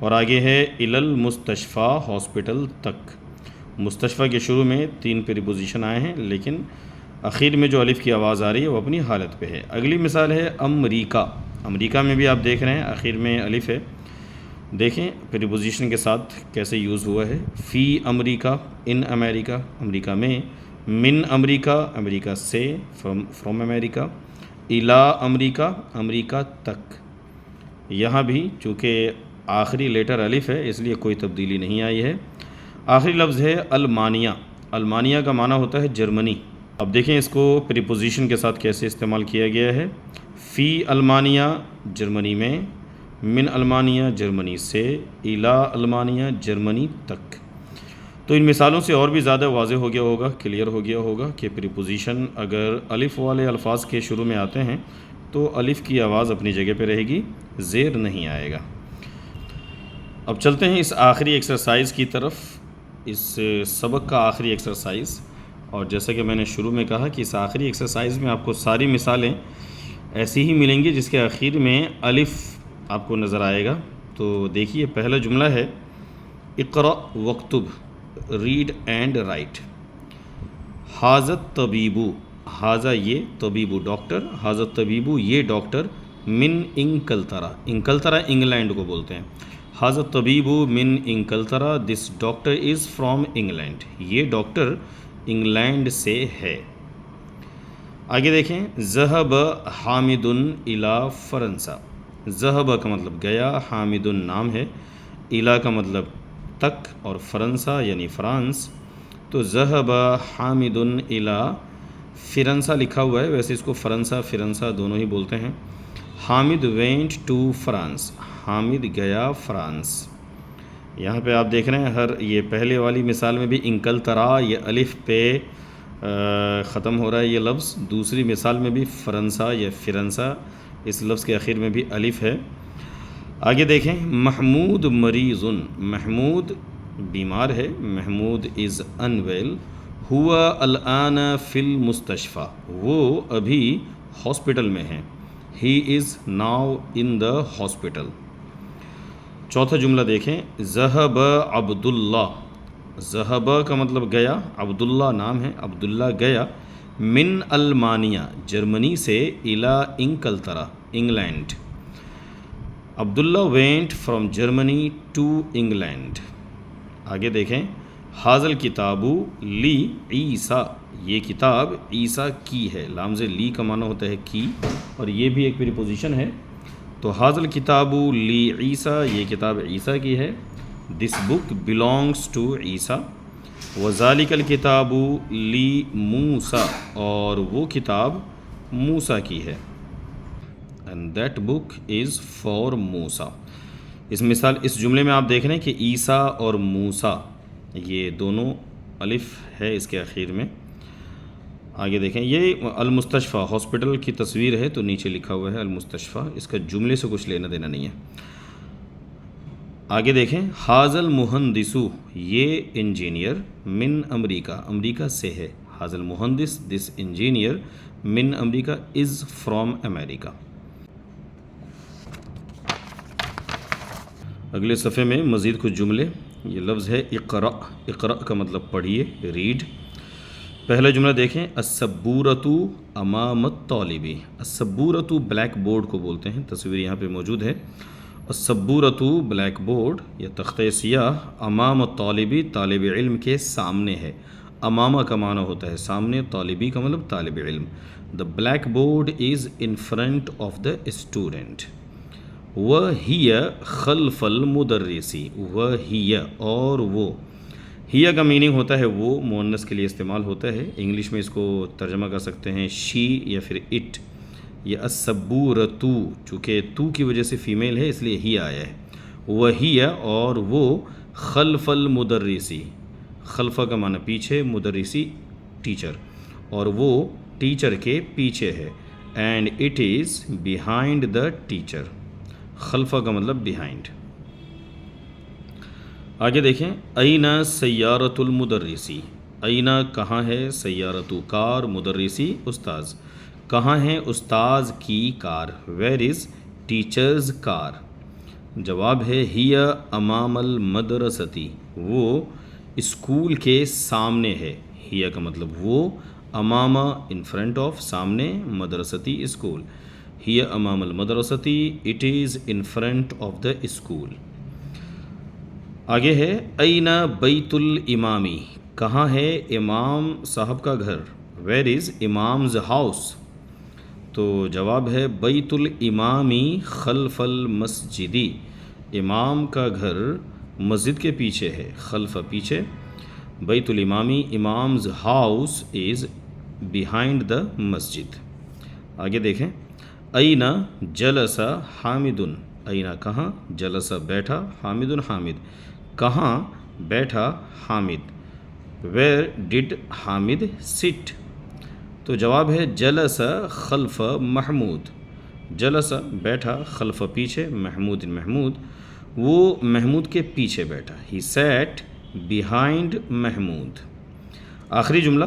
اور آگے ہے المستشفیٰ ہاسپٹل تک. مستشفیٰ کے شروع میں 3 پریپوزیشن آئے ہیں، لیکن اخیر میں جو الف کی آواز آ رہی ہے وہ اپنی حالت پہ ہے. اگلی مثال ہے امریکہ. امریکہ میں بھی آپ دیکھ رہے ہیں آخر میں الف ہے. دیکھیں پریپوزیشن کے ساتھ کیسے یوز ہوا ہے. فی امریکہ، ان امریکہ، امریکہ میں. من امریکہ، امریکہ سے، فرام امریکہ. الا امریکہ، امریکہ تک. یہاں بھی چونکہ آخری لیٹر الف ہے اس لیے کوئی تبدیلی نہیں آئی ہے. آخری لفظ ہے المانیہ. المانیہ کا معنی ہوتا ہے جرمنی. اب دیکھیں اس کو پریپوزیشن کے ساتھ کیسے استعمال کیا گیا ہے. فی المانیہ، جرمنی میں. من المانیہ، جرمنی سے. الا المانیہ، جرمنی تک. تو ان مثالوں سے اور بھی زیادہ واضح ہو گیا ہوگا، کلیئر ہو گیا ہوگا کہ پریپوزیشن اگر الف والے الفاظ کے شروع میں آتے ہیں تو الف کی آواز اپنی جگہ پہ رہے گی، زیر نہیں آئے گا. اب چلتے ہیں اس آخری ایکسرسائز کی طرف، اس سبق کا آخری ایکسرسائز. اور جیسا کہ میں نے شروع میں کہا کہ اس آخری ایکسرسائز میں آپ کو ساری مثالیں ایسی ہی ملیں گی جس کے آخر میں الف آپ کو نظر آئے گا. تو دیکھیے پہلا جملہ ہے اقرأ وکتب، ریڈ اینڈ رائٹ. حاضت طبیبو، حاضہ یہ، طبیبو ڈاکٹر، حاضت طبیبو یہ ڈاکٹر، من انکلترا، انکلترا انگلینڈ کو بولتے ہیں. حاضت طبیبو من انکلترا، this doctor is from England, یہ ڈاکٹر انگلینڈ سے ہے. آگے دیکھیں ذہب حامد الی فرنسا. ذہب کا مطلب گیا، حامد نام ہے، الی کا مطلب تک، اور فرنسا یعنی فرانس. تو ذہب حامد الی فرنسا لکھا ہوا ہے، ویسے اس کو فرنسا فرنسا دونوں ہی بولتے ہیں. Hamid went to France, Hamid گیا فرانس. یہاں پہ آپ دیکھ رہے ہیں ہر یہ پہلے والی مثال میں بھی انکلترا یہ الف پہ ختم ہو رہا ہے یہ لفظ. دوسری مثال میں بھی فرنسا یا فرنسا اس لفظ کے آخر میں بھی الف ہے. آگے دیکھیں محمود مریض، محمود بیمار ہے، محمود از انویل. ہوا الآن فی المستشفیٰ، وہ ابھی ہاسپٹل میں ہیں. He is now in the hospital. چوتھا جملہ دیکھیں ذہب عبداللہ. ذہب کا مطلب گیا، عبداللہ نام ہے، عبداللہ گیا، من المانیہ جرمنی سے، الی انکلترا England. Abdullah went from Germany to England. آگے دیکھیں حاضل کتابو لی عیسیٰ، یہ کتاب عیسیٰ کی ہے. لامز لی کا معنی ہوتا ہے کی، اور یہ بھی ایک پریپوزیشن ہے. تو حاضل کتابو لی عیسیٰ، یہ کتاب عیسیٰ کی ہے. دس بک بلانگس ٹو عیسیٰ. وذالک الکتاب لی موسیٰ، اور وہ کتاب موسیٰ کی ہے. And that book is for Musa. اس جملے میں آپ دیکھ رہے ہیں کہ عیسیٰ اور موسیٰ یہ دونوں الف ہے اس کے آخر میں. آگے دیکھیں یہ المستشفیٰ ہاسپٹل کی تصویر ہے تو نیچے لکھا ہوا ہے المستشفیٰ، اس کا جملے سے کچھ لینا دینا نہیں ہے. آگے دیکھیں حاضل مہندسو، یہ انجینئر، من امریکہ، امریکہ سے ہے. حاضل مہندس دس انجینئر، من امریکہ از فرام امریکہ. اگلے صفحے میں مزید کچھ جملے. یہ لفظ ہے اقرأ، اقرأ کا مطلب پڑھیے، ریڈ. پہلا جملہ دیکھیں السبورۃ امام الطالب. السبورۃ بلیک بورڈ کو بولتے ہیں، تصویر یہاں پہ موجود ہے. السبورۃ بلیک بورڈ یا تختہ سیاہ، امام الطالب طالب علم کے سامنے ہے. امامہ کا معنی ہوتا ہے سامنے، طالبی کا مطلب طالب علم. دا black board is in front of the student. وہی خلف المدرسی، وہی اور وہ. ہیا کا میننگ ہوتا ہے وہ، مؤنث کے لیے استعمال ہوتا ہے. انگلش میں اس کو ترجمہ کر سکتے ہیں شی یا پھر اٹ. یہ السبورۃ چونکہ تو کی وجہ سے فیمیل ہے اس لیے ہی آیا ہے. وہی اور وہ خلف المدرسی، خلفہ کا معنی پیچھے، مدرسی ٹیچر، اور وہ ٹیچر کے پیچھے ہے. And it is behind the teacher. خلفہ کا مطلب بیہائنڈ. آگے دیکھیں اینا سیارۃ المدرسی. اینا کہاں ہے، سیارۃ کار، مدرسی استاذ. کہاں ہے استاذ کی کار، ویئر از ٹیچرز کار. جواب ہے ہی امام المدرستی، وہ اسکول کے سامنے ہے۔ ہی کا مطلب وہ، امامہ ان فرنٹ آف، سامنے، مدرستی اسکول، ہی امام المدرستی، it is in front of the school. آگے ہے این بیت الامامی، کہاں ہے امام صاحب کا گھر؟ Where is imams house? تو جواب ہے بیت الامامی خلف المسجدی، امام کا گھر مسجد کے پیچھے ہے، خلف پیچھے، بیت الامامی imam's house is behind the masjid. آگے دیکھیں، این جلس حامد، این کہاں، جلس بیٹھا، حامد حامد کہاں بیٹھا حامد، ویئر ڈڈ حامد سٹ؟ تو جواب ہے جلس خلف محمود، جلس بیٹھا، خلف پیچھے، محمود محمود وہ محمود کے پیچھے بیٹھا، ہی سیٹ بیہائنڈ محمود۔ آخری جملہ،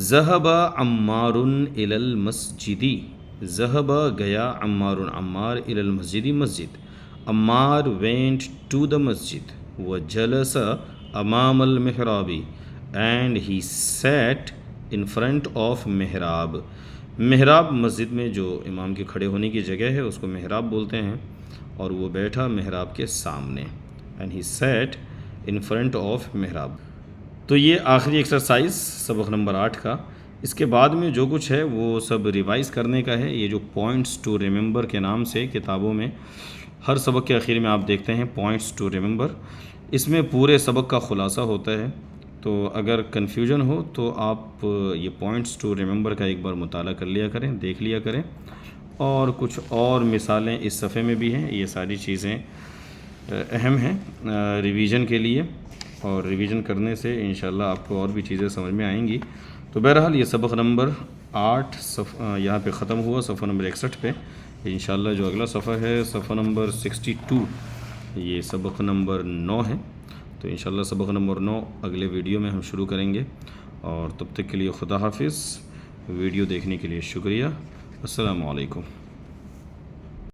ذہب عمار الی المسجد، ذہب گیا، عمار عمار الی المسجد مسجد، Ammar went to the masjid, وجلس امام المحراب and he sat in front of mihrab. محراب مسجد میں جو امام کے کھڑے ہونے کی جگہ ہے اس کو محراب بولتے ہیں، اور وہ بیٹھا محراب کے سامنے، and he sat in front of محراب۔ تو یہ آخری ایکسرسائز سبق نمبر 8 کا، اس کے بعد میں جو کچھ ہے وہ سب ریوائز کرنے کا ہے۔ یہ جو پوائنٹس ٹو ریممبر کے نام سے کتابوں میں ہر سبق کے آخر میں آپ دیکھتے ہیں پوائنٹس ٹو ریممبر، اس میں پورے سبق کا خلاصہ ہوتا ہے۔ تو اگر کنفیوژن ہو تو آپ یہ پوائنٹس ٹو ریممبر کا ایک بار مطالعہ کر لیا کریں، دیکھ لیا کریں، اور کچھ اور مثالیں اس صفحے میں بھی ہیں۔ یہ ساری چیزیں اہم ہیں ریویژن کے لیے، اور ریویژن کرنے سے انشاءاللہ آپ کو اور بھی چیزیں سمجھ میں آئیں گی۔ تو بہرحال یہ سبق نمبر 8 یہاں پہ ختم ہوا، صفحہ نمبر 61 پہ۔ انشاءاللہ جو اگلا صفحہ ہے صفحہ نمبر 62، یہ سبق نمبر 9 ہے۔ تو انشاءاللہ سبق نمبر 9 اگلے ویڈیو میں ہم شروع کریں گے، اور تب تک کے لیے خدا حافظ۔ ویڈیو دیکھنے کے لیے شکریہ، السلام علیکم۔